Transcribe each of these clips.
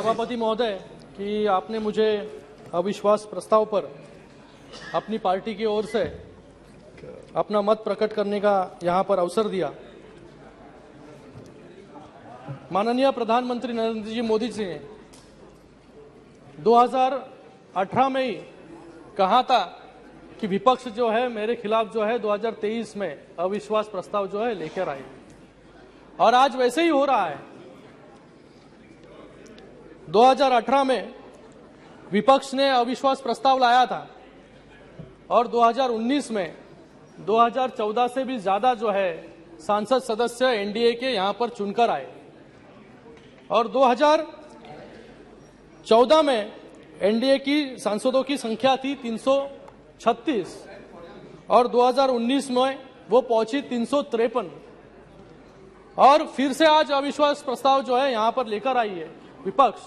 सभापति महोदय कि आपने मुझे अविश्वास प्रस्ताव पर अपनी पार्टी की ओर से अपना मत प्रकट करने का यहां पर अवसर दिया। माननीय प्रधानमंत्री नरेंद्र जी मोदी जी ने 2018 में ही कहा था कि विपक्ष जो है मेरे खिलाफ जो है 2023 में अविश्वास प्रस्ताव जो है लेकर आए, और आज वैसे ही हो रहा है। 2018 में विपक्ष ने अविश्वास प्रस्ताव लाया था और 2019 में 2014 से भी ज्यादा जो है सांसद सदस्य एनडीए के यहां पर चुनकर आए, और 2014 में एनडीए की सांसदों की संख्या थी 336 और 2019 में वो पहुंची 353, और फिर से आज अविश्वास प्रस्ताव जो है यहां पर लेकर आई है विपक्ष।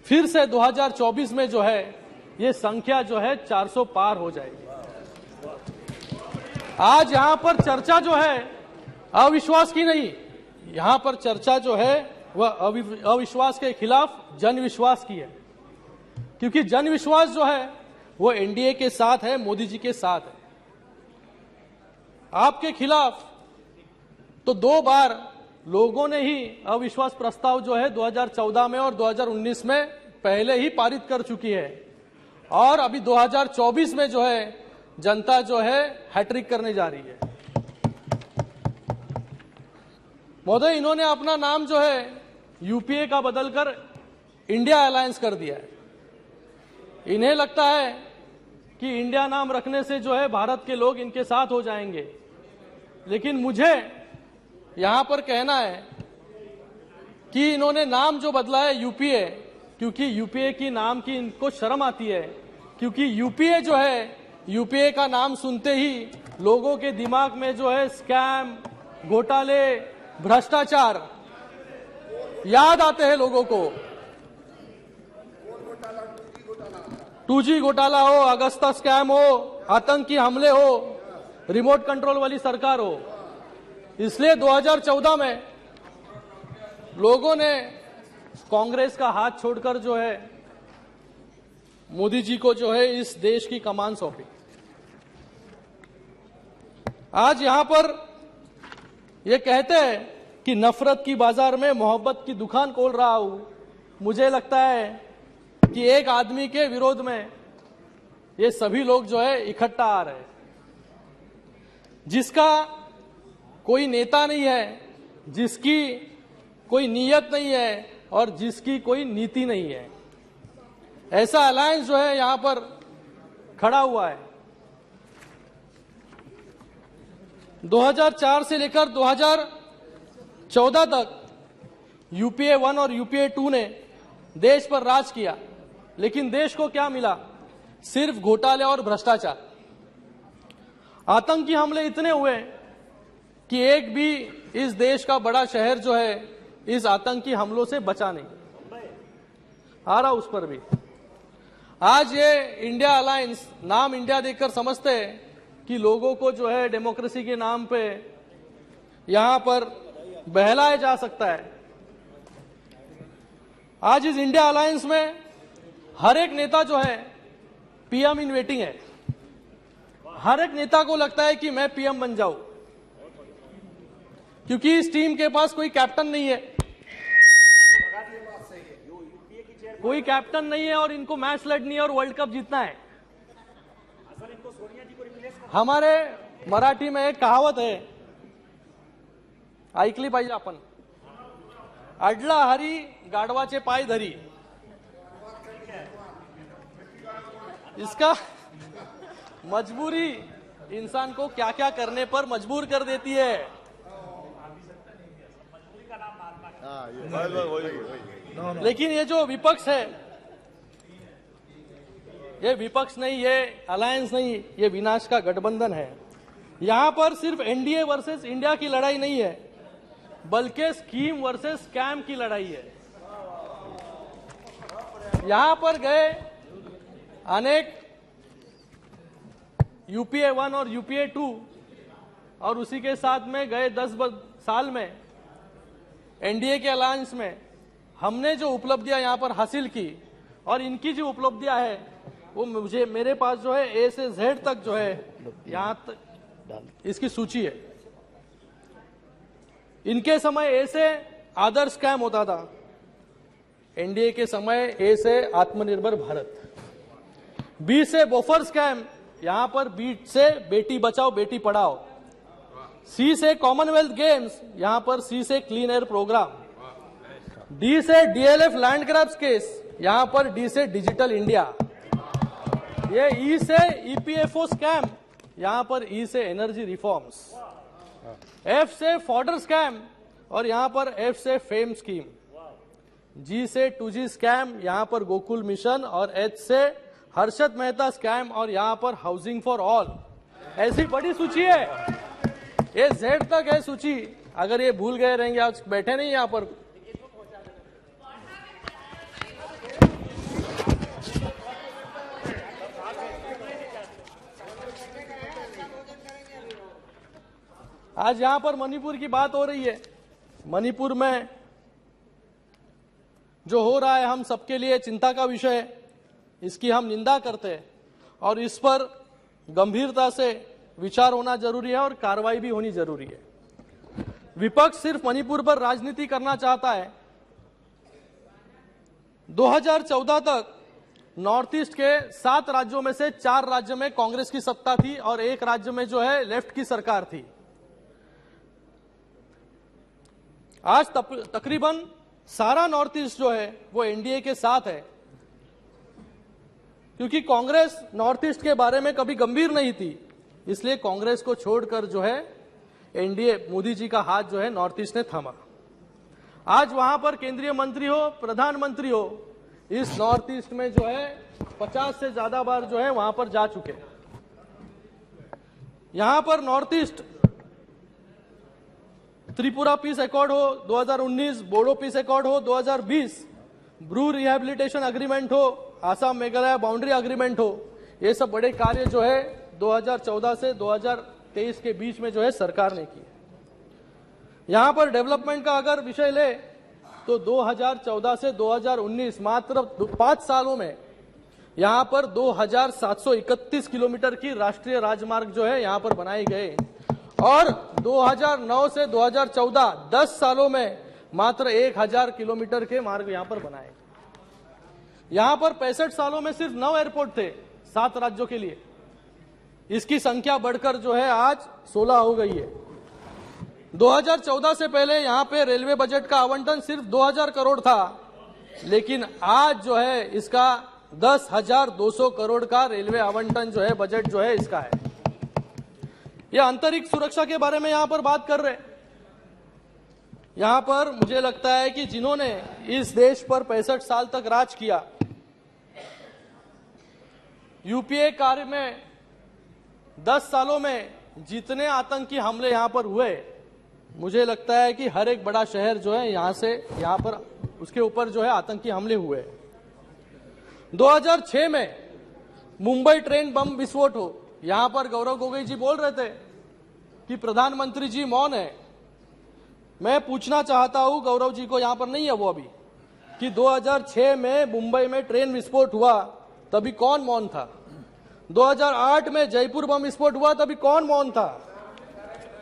फिर से 2024 में जो है ये संख्या जो है 400 पार हो जाएगी। आज यहां पर चर्चा जो है अविश्वास की नहीं, यहां पर चर्चा जो है वह अविश्वास के खिलाफ जनविश्वास की है, क्योंकि जनविश्वास जो है वो एनडीए के साथ है, मोदी जी के साथ है। आपके खिलाफ तो 2 बार लोगों ने ही अविश्वास प्रस्ताव जो है 2014 में और 2019 में पहले ही पारित कर चुकी है, और अभी 2024 में जो है जनता जो है हैट्रिक करने जा रही है। महोदय, इन्होंने अपना नाम जो है यूपीए का बदलकर इंडिया अलायंस कर दिया है। इन्हें लगता है कि इंडिया नाम रखने से जो है भारत के लोग इनके साथ हो जाएंगे, लेकिन मुझे यहां पर कहना है कि इन्होंने नाम जो बदला है यूपीए, क्योंकि यूपीए की नाम की इनको शर्म आती है, क्योंकि यूपीए जो है, यूपीए का नाम सुनते ही लोगों के दिमाग में जो है स्कैम, घोटाले, भ्रष्टाचार याद आते हैं लोगों को। 2G घोटाला हो, अगस्ता स्कैम हो, आतंकी हमले हो, रिमोट कंट्रोल वाली सरकार हो। इसलिए 2014 में लोगों ने कांग्रेस का हाथ छोड़कर जो है मोदी जी को जो है इस देश की कमान सौंपी। आज यहां पर ये कहते हैं कि नफरत की बाजार में मोहब्बत की दुकान खोल रहा हूं। मुझे लगता है कि एक आदमी के विरोध में ये सभी लोग जो है इकट्ठा आ रहे हैं, जिसका कोई नेता नहीं है, जिसकी कोई नीयत नहीं है और जिसकी कोई नीति नहीं है। ऐसा अलायंस जो है यहां पर खड़ा हुआ है। 2004 से लेकर 2014 तक यूपीए 1 और यूपीए 2 ने देश पर राज किया, लेकिन देश को क्या मिला? सिर्फ घोटाले और भ्रष्टाचार। आतंकी हमले इतने हुए कि एक भी इस देश का बड़ा शहर जो है इस आतंकी हमलों से बचा नहीं। आ रहा उस पर भी। आज ये इंडिया अलायंस, नाम इंडिया देकर समझते हैं कि लोगों को जो है डेमोक्रेसी के नाम पे यहां पर बहलाया जा सकता है। आज इस इंडिया अलायंस में हर एक नेता जो है पीएम इन वेटिंग है। हर एक नेता को लगता है कि मैं पीएम बन जाऊं, क्योंकि इस टीम के पास कोई कैप्टन नहीं है, कोई कैप्टन नहीं है, और इनको मैच लड़नी है और वर्ल्ड कप जीतना है। हमारे मराठी में एक कहावत है, ऐकली पाहिजे आपण, अडला हरी गाढवाचे पाय धरी। इसका मजबूरी इंसान को क्या क्या करने पर मजबूर कर देती है। लेकिन ये जो विपक्ष है, ये विपक्ष नहीं, ये अलायंस नहीं, ये विनाश का गठबंधन है। यहां पर सिर्फ एनडीए वर्सेस इंडिया की लड़ाई नहीं है, बल्कि स्कीम वर्सेस स्कैम की लड़ाई है। यहां पर गए अनेक यूपीए 1 और यूपीए 2 और उसी के साथ में गए 10 साल में एनडीए के अलायंस में हमने जो उपलब्धियां यहां पर हासिल की और इनकी जो उपलब्धियां है वो मुझे मेरे पास जो है ए से जेड तक जो है यहां तक इसकी सूची है। इनके समय ए से आदर्श स्कैम होता था, एनडीए के समय ए से आत्मनिर्भर भारत, बी से बोफर स्कैम, यहां पर बी से बेटी बचाओ बेटी पढ़ाओ, सी से कॉमनवेल्थ गेम्स, यहां पर सी से क्लीन एयर प्रोग्राम, डी से डीएलएफ लैंड ग्रैब्स केस, यहां पर डी से डिजिटल इंडिया, ये ई से ईपीएफओ स्कैम, यहां पर ई से एनर्जी रिफॉर्म्स, एफ से फॉर्डर स्कैम और यहां पर एफ से फेम स्कीम, जी से 2G स्कैम, यहां पर गोकुल मिशन और एच से हर्षद मेहता स्कैम और यहां पर हाउसिंग फॉर ऑल। ऐसी बड़ी सूची है, ये जेड तक है सूची। अगर ये भूल गए रहेंगे, आज बैठे नहीं यहां पर। आज यहां पर मणिपुर की बात हो रही है। मणिपुर में जो हो रहा है हम सबके लिए चिंता का विषय है, इसकी हम निंदा करते हैं और इस पर गंभीरता से विचार होना जरूरी है और कार्रवाई भी होनी जरूरी है। विपक्ष सिर्फ मणिपुर पर राजनीति करना चाहता है। 2014 तक नॉर्थ ईस्ट के 7 राज्यों में से 4 राज्यों में कांग्रेस की सत्ता थी और 1 राज्य में जो है लेफ्ट की सरकार थी। आज तकरीबन सारा नॉर्थ ईस्ट जो है वो एनडीए के साथ है, क्योंकि कांग्रेस नॉर्थ ईस्ट के बारे में कभी गंभीर नहीं थी, इसलिए कांग्रेस को छोड़कर जो है एनडीए, मोदी जी का हाथ जो है नॉर्थ ईस्ट ने थामा। आज वहां पर केंद्रीय मंत्री हो, प्रधानमंत्री हो, इस नॉर्थ ईस्ट में जो है 50 से ज्यादा बार जो है वहां पर जा चुके। यहां पर north east Tripura peace accord हो 2019, बोडो पीस अकॉर्ड हो 2020, ब्रू रिहेबिलिटेशन अग्रीमेंट हो, आसाम मेघालय बाउंड्री अग्रीमेंट हो, ये सब बड़े कार्य जो है 2014 से 2023 के बीच में जो है सरकार ने की। यहां पर डेवलपमेंट का अगर विषय ले तो 2014 से 2019 मात्र 5 सालों में यहां पर 2731 किलोमीटर की राष्ट्रीय राजमार्ग जो है यहां पर बनाए गए और 2009 से 2014 10 सालों में मात्र 1000 किलोमीटर के मार्ग यहां पर बनाए। यहां पर 65 सालों में सिर्फ 9 एयरपोर्ट थे 7 राज्यों के लिए, इसकी संख्या बढ़कर जो है आज 16 हो गई है। 2014 से पहले यहां पे रेलवे बजट का आवंटन सिर्फ 2000 करोड़ था, लेकिन आज जो है इसका 10,200 करोड़ का रेलवे आवंटन जो है बजट जो है इसका है। यह अंतरिक्ष सुरक्षा के बारे में यहां पर बात कर रहे हैं। यहां पर मुझे लगता है कि जिन्होंने इस देश पर 65 साल तक राज किया, यूपीए कार्य में 10 सालों में जितने आतंकी हमले यहां पर हुए, मुझे लगता है कि हर एक बड़ा शहर जो है यहां पर उसके ऊपर जो है आतंकी हमले हुए। 2006 में मुंबई ट्रेन बम विस्फोट हो, यहां पर गौरव गोगोई जी बोल रहे थे कि प्रधानमंत्री जी मौन है। मैं पूछना चाहता हूं, गौरव जी को यहां पर नहीं है वो अभी, कि 2006 में मुंबई में ट्रेन विस्फोट हुआ तभी कौन मौन था? 2008 में जयपुर बम विस्फोट हुआ तभी कौन मौन था?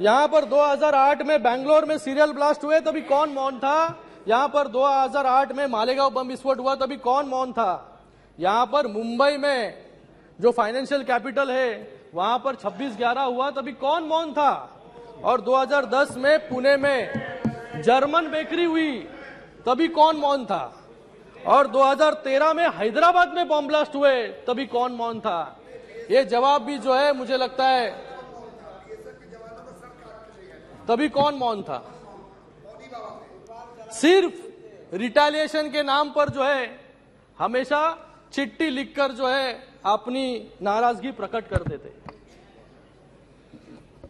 यहां पर 2008 में बेंगलोर में सीरियल ब्लास्ट हुए तभी कौन मौन था? यहां पर 2008 में मालेगांव बम विस्फोट हुआ तभी कौन मौन था? यहां पर मुंबई में जो फाइनेंशियल कैपिटल है वहां पर 26/11 हुआ तभी कौन मौन था? और 2010 में पुणे में जर्मन बेकरी हुई तभी कौन मौन था? और 2013 में हैदराबाद में बम ब्लास्ट हुए तभी कौन मौन था? ये जवाब भी जो है मुझे लगता है तभी कौन मौन था? सिर्फ रिटेलिएशन के नाम पर जो है हमेशा चिट्ठी लिखकर जो है अपनी नाराजगी प्रकट कर देते,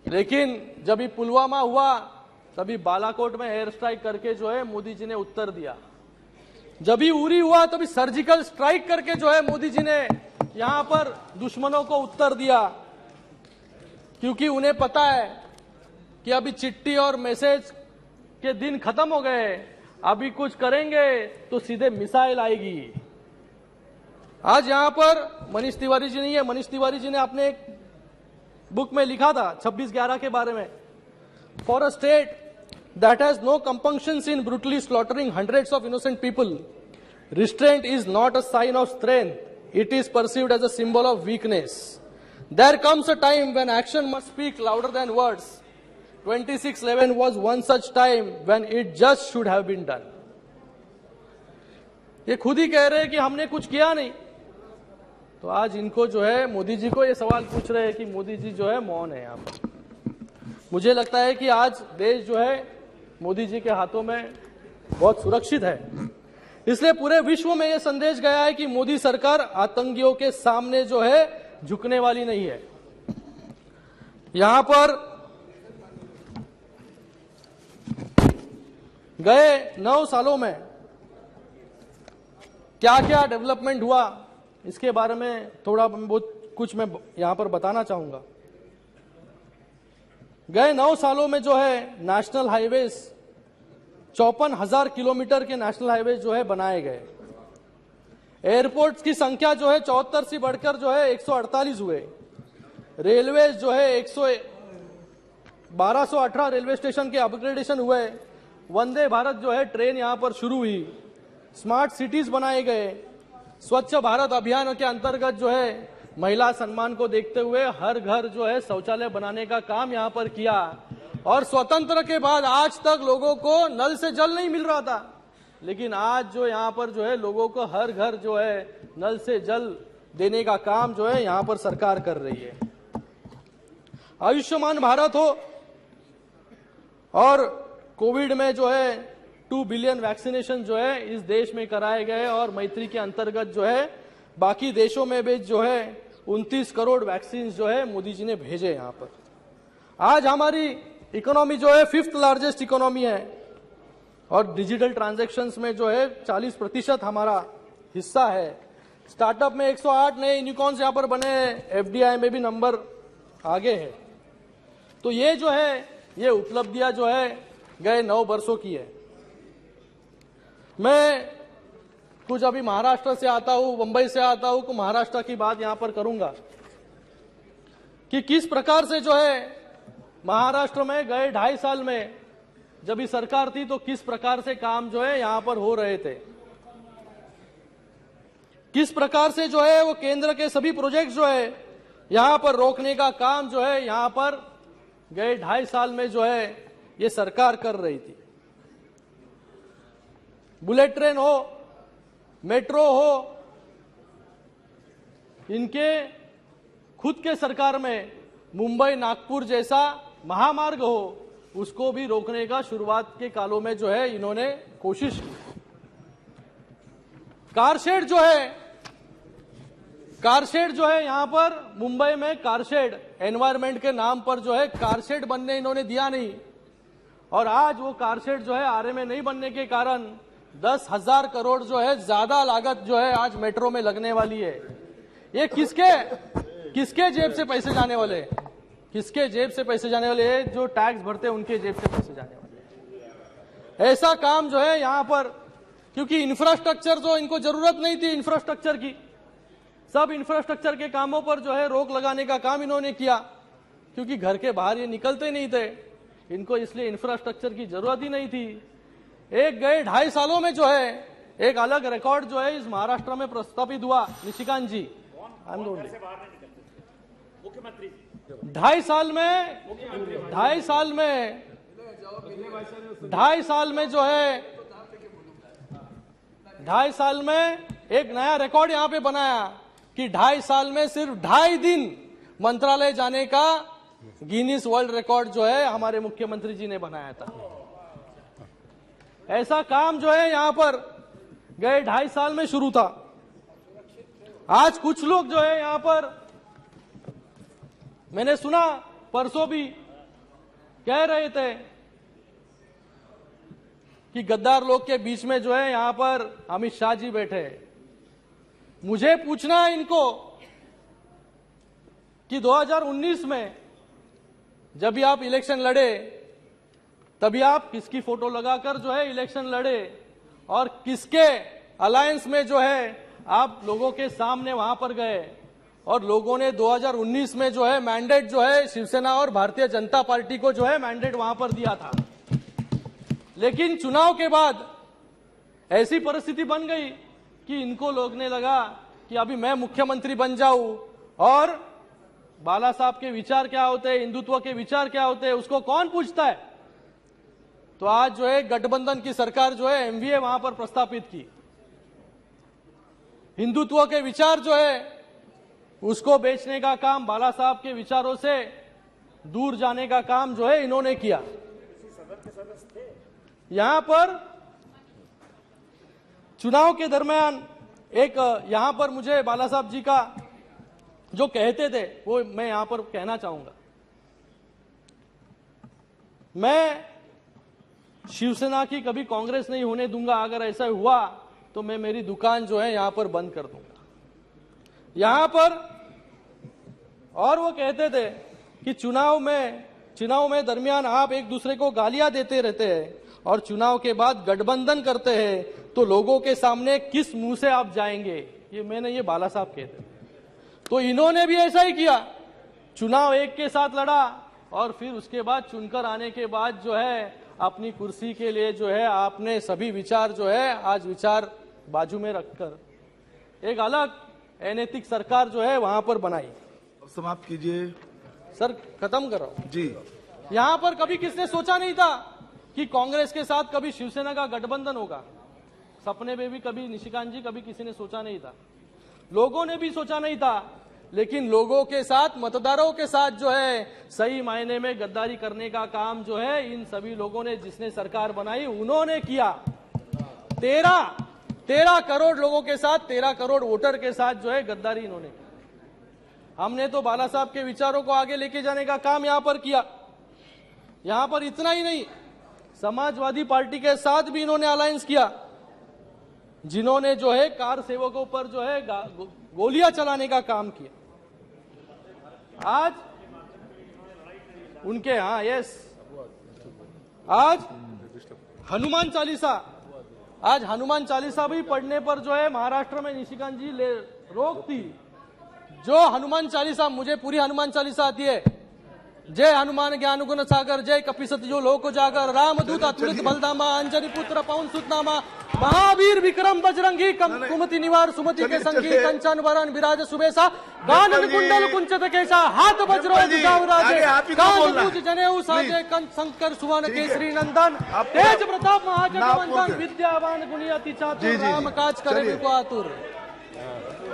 लेकिन जब भी पुलवामा हुआ तभी बालाकोट में एयर स्ट्राइक करके जो है मोदी जी ने उत्तर दिया। जब भी उरी हुआ तभी सर्जिकल स्ट्राइक करके जो है मोदी जी ने यहां पर दुश्मनों को उत्तर दिया, क्योंकि उन्हें पता है कि अभी चिट्ठी और मैसेज के दिन खत्म हो गए। अभी कुछ करेंगे तो सीधे मिसाइल आएगी। आज यहां पर मनीष तिवारी जी नहीं है। मनीष तिवारी जी ने अपने एक बुक में लिखा था 26/11 के बारे में, for a state that has no compunctions in brutally slaughtering hundreds of innocent people, restraint is not a sign of strength, it is perceived as a symbol of weakness. There comes a time when action must speak louder than words. 26/11 was one such time when it just should have been done. ये खुद ही कह रहे हैं कि हमने कुछ किया नहीं, तो आज इनको जो है मोदी जी को ये सवाल पूछ रहे हैं कि मोदी जी जो है मौन है यहाँ पर। मुझे लगता है कि आज देश जो है मोदी जी के हाथों में बहुत सुरक्षित है। इसलिए पूरे विश्व में यह संदेश गया है कि मोदी सरकार आतंकियों के सामने जो है झुकने वाली नहीं है। यहां पर गए 9 सालों में क्या क्या डेवलपमेंट हुआ, इसके बारे में थोड़ा बहुत कुछ मैं यहां पर बताना चाहूंगा। गए 9 सालों में जो है नेशनल हाईवेज 54,000 किलोमीटर के नेशनल हाईवेज जो है बनाए गए। एयरपोर्ट्स की संख्या जो है 74 से बढ़कर जो है 148 हुए। रेलवेज जो है 1218 रेलवे स्टेशन के अपग्रेडेशन हुए। वंदे भारत जो है ट्रेन यहां पर शुरू हुई। स्मार्ट सिटीज बनाए गए। स्वच्छ भारत अभियान के अंतर्गत जो है महिला सम्मान को देखते हुए हर घर जो है शौचालय बनाने का काम यहां पर किया। और स्वतंत्र के बाद आज तक लोगों को नल से जल नहीं मिल रहा था, लेकिन आज जो यहां पर जो है लोगों को हर घर जो है नल से जल देने का काम जो है यहां पर सरकार कर रही है। आयुष्मान भारत हो और कोविड में जो है 2 बिलियन वैक्सीनेशन जो है इस देश में कराए गए और मैत्री के अंतर्गत जो है बाकी देशों में भी जो है 29 करोड़ वैक्सीन जो है मोदी जी ने भेजे यहां पर। आज हमारी इकोनॉमी जो है 5th लार्जेस्ट इकोनॉमी है और डिजिटल ट्रांजैक्शंस में जो है 40% हमारा हिस्सा है। स्टार्टअप में 108 नए यूनिकॉर्न्स यहां पर बने हैं। एफडीआई में भी नंबर आगे है। तो ये जो है ये उपलब्धियां जो है गए 9 वर्षों की है। मैं कुछ अभी महाराष्ट्र से आता हूं, मुंबई से आता हूं, तो महाराष्ट्र की बात यहां पर करूंगा कि किस प्रकार से जो है महाराष्ट्र में गए 2.5 साल में जब ये सरकार थी तो किस प्रकार से काम जो है यहां पर हो रहे थे, किस प्रकार से जो है वो केंद्र के सभी प्रोजेक्ट जो है यहां पर रोकने का काम जो है यहां पर गए 2.5 साल में जो है ये सरकार कर रही थी। बुलेट ट्रेन हो, मेट्रो हो, इनके खुद के सरकार में मुंबई नागपुर जैसा महामार्ग हो, उसको भी रोकने का शुरुआत के कालों में जो है इन्होंने कोशिश की। कारशेड जो है यहां पर मुंबई में कारशेड एनवायरमेंट के नाम पर जो है कारशेड बनने इन्होंने दिया नहीं, और आज वो कारशेड जो है आरए में नहीं बनने के कारण 10,000 करोड़ जो है ज्यादा लागत जो है आज मेट्रो में लगने वाली है। ये किसके जेब से पैसे जाने वाले, किसके जेब से पैसे जाने वाले हैं? जो टैक्स भरते हैं उनके जेब से पैसे जाने वाले। ऐसा काम जो है यहां पर, क्योंकि इंफ्रास्ट्रक्चर जो इनको जरूरत नहीं थी इंफ्रास्ट्रक्चर की, सब इंफ्रास्ट्रक्चर के कामों पर जो है रोक लगाने का काम इन्होंने किया, क्योंकि घर के बाहर ये निकलते नहीं थे, इनको इसलिए इंफ्रास्ट्रक्चर की जरूरत ही नहीं थी। एक गए 2.5 सालों में जो है एक अलग रिकॉर्ड जो है इस महाराष्ट्र में प्रस्तापित हुआ। निशिकांत जी, मुख्यमंत्री 2.5 साल में जो है 2.5 साल में एक नया रिकॉर्ड यहां पे बनाया कि 2.5 साल में सिर्फ 2.5 दिन मंत्रालय जाने का गिनीज वर्ल्ड रिकॉर्ड जो है हमारे मुख्यमंत्री जी ने बनाया था। ऐसा काम जो है यहां पर गए 2.5 साल में शुरू था। आज कुछ लोग जो है यहां पर, मैंने सुना परसों भी कह रहे थे कि गद्दार लोग के बीच में जो है यहां पर अमित शाह जी बैठे। मुझे पूछना है इनको कि 2019 में जब भी आप इलेक्शन लड़े तभी आप किसकी फोटो लगाकर जो है इलेक्शन लड़े और किसके अलायंस में जो है आप लोगों के सामने वहां पर गए और लोगों ने 2019 में जो है मैंडेट जो है शिवसेना और भारतीय जनता पार्टी को जो है मैंडेट वहां पर दिया था। लेकिन चुनाव के बाद ऐसी परिस्थिति बन गई कि इनको लगने लगा कि अभी मैं मुख्यमंत्री बन जाऊं और बाला साहब के विचार क्या होते हैं, हिंदुत्व के विचार क्या होते हैं, उसको कौन पूछता है। तो आज जो है गठबंधन की सरकार जो है एमवीए वहां पर प्रस्तापित की। हिंदुत्व के विचार जो है उसको बेचने का काम, बाला साहब के विचारों से दूर जाने का काम जो है इन्होंने किया। यहां पर चुनाव के दरमियान एक यहां पर मुझे बाला साहब जी का जो कहते थे वो मैं यहां पर कहना चाहूंगा। मैं शिवसेना की कभी कांग्रेस नहीं होने दूंगा, अगर ऐसा हुआ तो मैं मेरी दुकान जो है यहां पर बंद कर दूंगा यहां पर। और वो कहते थे कि चुनाव में दरमियान आप एक दूसरे को गालियां देते रहते हैं और चुनाव के बाद गठबंधन करते हैं तो लोगों के सामने किस मुंह से आप जाएंगे। ये बाला साहब कहते थे। तो इन्होंने भी ऐसा ही किया, चुनाव एक के साथ लड़ा और फिर उसके बाद चुनकर आने के बाद जो है अपनी कुर्सी के लिए जो है आपने सभी विचार जो है आज विचार बाजू में रखकर एक अलग अनैतिक सरकार जो है वहां पर बनाई। समाप्त कीजिए सर, खत्म कर रहा हूं जी। यहां पर कभी किसने सोचा नहीं था कि कांग्रेस के साथ कभी शिवसेना का गठबंधन होगा। सपने में भी कभी निशिकांत जी कभी किसी ने सोचा नहीं था, लोगों ने भी सोचा नहीं था। लेकिन लोगों के साथ, मतदारों के साथ जो है सही मायने में गद्दारी करने का काम जो है इन सभी लोगों ने, जिसने सरकार बनाई उन्होंने किया। 13 करोड़ लोगों के साथ, 13 करोड़ वोटर के साथ जो है गद्दारी इन्होंने की। हमने तो बाला साहब के विचारों को आगे लेके जाने का काम यहां पर किया। यहां पर इतना ही नहीं, समाजवादी पार्टी के साथ भी इन्होंने अलायंस किया, जिन्होंने जो है कार सेवकों पर जो है गोलियां चलाने का काम किया। आज उनके आज हनुमान चालीसा भी पढ़ने पर जो है महाराष्ट्र में निशिकांत जी रोक थी। जो हनुमान चालीसा, मुझे पूरी हनुमान चालीसा आती है। जय हनुमान ज्ञान गुण सागर, जय कपीसति जो लोक जागर, रामदूत अतुलित बलधामा, अंजनी पुत्र पवन सुत नामा, महावीर विक्रम बजरंगी, कुमति निवार सुमति के संगी, कंचन वरण विराज सुबेसा, गानन कुंडल कुंचित केसा, हाथ वज्रो राजे, कांच जनेऊ साजे, शंकर सुवन केसरी नंदन, तेज प्रताप महाजगवंदन, विद्यावान गुणी अति चातुर, राम काज करे को आतुर।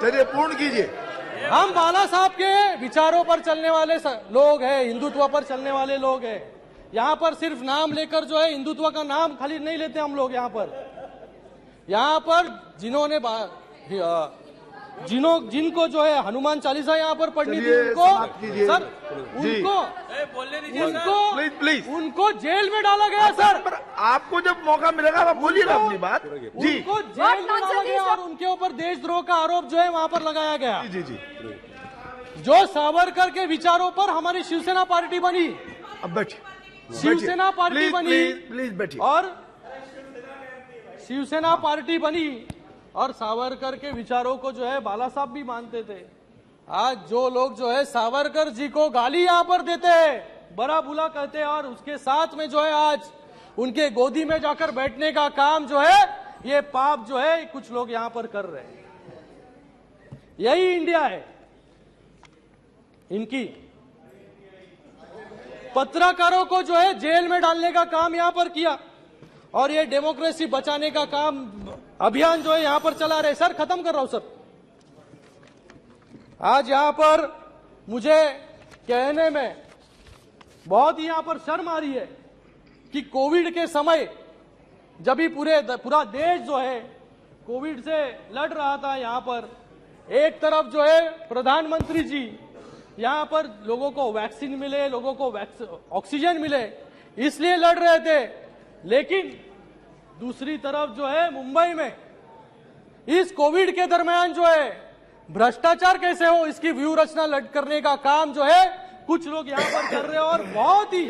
चलिए पूर्ण कीजिए। हम बाला साहब के विचारों पर चलने वाले लोग हैं, हिंदुत्व पर चलने वाले लोग हैं। यहाँ पर सिर्फ नाम लेकर जो है हिंदुत्व का नाम खाली नहीं लेते हम लोग। यहाँ पर जिनको जो है हनुमान चालीसा यहाँ पर पढ़नी थी उनको सर उनको जेल में डाला गया सर। आपको जब मौका मिलेगा आप बोलिए ना अपनी बात जी। उनको जेल में डाला गया और उनके ऊपर देशद्रोह का आरोप जो है वहां पर लगाया गया। जी जी। जो सावरकर के विचारों पर हमारी शिवसेना पार्टी बनी, अब बैठिए, शिवसेना पार्टी बनी, प्लीज बैठिए। और शिवसेना पार्टी बनी और सावरकर के विचारों को जो है बाला साहब भी मानते थे। आज जो लोग जो है सावरकर जी को गाली यहां पर देते हैं, बड़ा बुला कहते हैं और उसके साथ में जो है आज उनके गोदी में जाकर बैठने का काम जो है ये पाप जो है कुछ लोग यहां पर कर रहे हैं। यही इंडिया है इनकी। पत्रकारों को जो है जेल में डालने का काम यहां पर किया और ये डेमोक्रेसी बचाने का काम अभियान जो है यहां पर चला रहे। सर खत्म कर रहा हूं सर। आज यहां पर मुझे कहने में बहुत ही यहां पर शर्म आ रही है कि कोविड के समय जब भी पूरा देश जो है कोविड से लड़ रहा था, यहां पर एक तरफ जो है प्रधानमंत्री जी यहां पर लोगों को वैक्सीन मिले, लोगों को ऑक्सीजन मिले, इसलिए लड़ रहे थे। लेकिन दूसरी तरफ जो है मुंबई में इस कोविड के दरमियान जो है भ्रष्टाचार कैसे हो इसकी व्यूह रचना करने का काम जो है कुछ लोग यहां पर कर रहे हैं और बहुत ही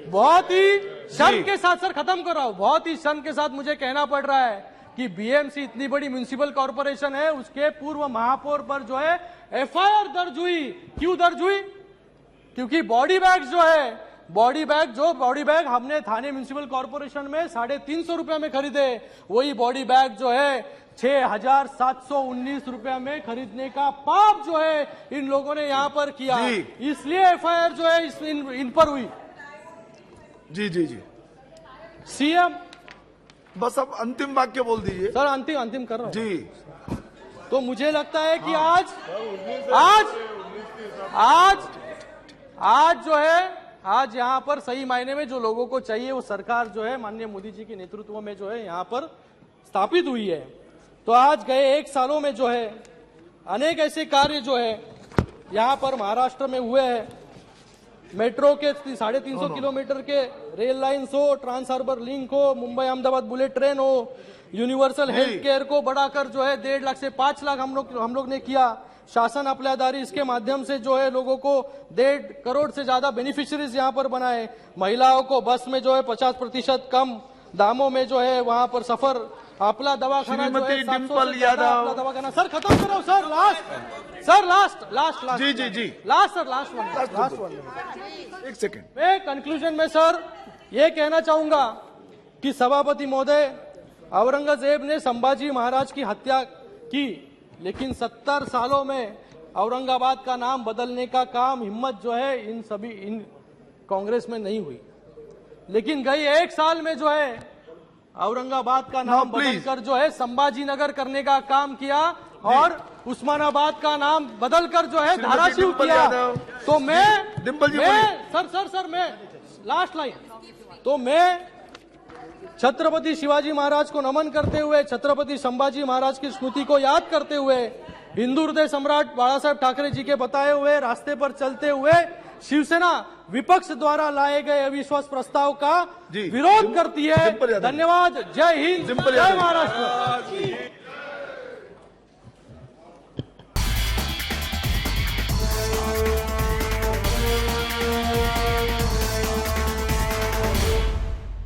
बहुत ही शर्म के साथ सर खत्म कर रहा हूं, बहुत ही शर्म के साथ मुझे कहना पड़ रहा है कि बीएमसी इतनी बड़ी म्युनिसिपल कॉर्पोरेशन है, उसके पूर्व महापौर पर जो है एफआईआर दर्ज हुई। क्यों दर्ज हुई? क्योंकि बॉडी बैग हमने थाने म्युनिसिपल कॉर्पोरेशन में 350 रुपए में खरीदे, वही बॉडी बैग जो है 6,719 रुपए में खरीदने का पाप जो है इन लोगों ने यहां पर किया, इसलिए एफआईआर जो है इन पर हुई। जी जी जी सीएम, बस अब अंतिम वाक्य बोल दीजिए सर। अंतिम कर रहा हूं जी। तो मुझे लगता है कि आज यहाँ पर सही मायने में जो लोगों को चाहिए वो सरकार जो है माननीय मोदी जी के नेतृत्व में जो है यहाँ पर स्थापित हुई है। तो आज गए 1 सालों में जो है अनेक ऐसे कार्य जो है यहाँ पर महाराष्ट्र में हुए हैं। मेट्रो के 350 किलोमीटर के रेल लाइन्स हो, ट्रांस हार्बर लिंक हो, मुंबई अहमदाबाद बुलेट ट्रेन हो, यूनिवर्सल हेल्थ केयर को बढ़ाकर जो है 1.5 लाख से 5 लाख हम लोग ने किया। शासन आपल्या दारी, इसके माध्यम से जो है लोगों को 1.5 करोड़ से ज्यादा बेनिफिशियरीज यहाँ पर बनाए। महिलाओं को बस में जो है 50% कम दामों में जो है वहां पर सफर। आपला दवाखाना जो है 700 से ज्यादा आपला दवाखाना। सर खत्म करो सर, लास्ट जी जी जी लास्ट वन। 1 सेकंड। मैं कंक्लूजन में सर ये कहना चाहूंगा कि सभापति महोदय, औरंगजेब ने संभाजी महाराज की हत्या की, लेकिन 70 सालों में औरंगाबाद का नाम बदलने का काम हिम्मत जो है इन कांग्रेस में नहीं हुई। लेकिन गई 1 साल में जो है औरंगाबाद का नाम बदलकर जो है संभाजी नगर करने का काम किया और उस्मानाबाद का नाम बदलकर जो है धाराशिव किया। तो मैं लास्ट लाइन, तो मैं छत्रपति शिवाजी महाराज को नमन करते हुए, छत्रपति संभाजी महाराज की स्मृति को याद करते हुए, हिंदू हृदय सम्राट बाला साहेब ठाकरे जी के बताए हुए रास्ते पर चलते हुए शिवसेना विपक्ष द्वारा लाए गए अविश्वास प्रस्ताव का विरोध करती है। धन्यवाद। जय हिंद, जय महाराष्ट्र।